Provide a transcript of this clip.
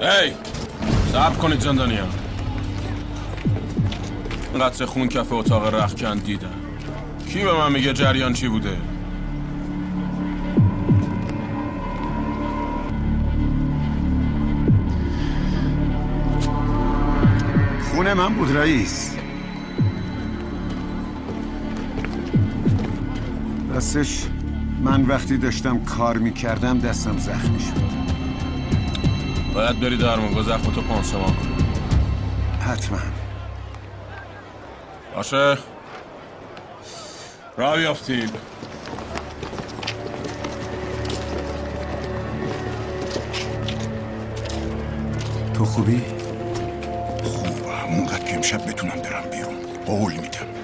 ای صبر کنید زندانیا. قطره خون کف اتاق رختکن دیدم. کی به من میگه جریان چی بوده؟ خونه من بود رئیس. راستش من وقتی داشتم کار میکردم دستم زخمی شد. باید بری درمونگاه زخمتو پانسمان کنی. حتما. باشه راه بیافتیم. تو خوبی؟ خوبم، اونقدر که امشب بتونم برم بیرون. قول میدم.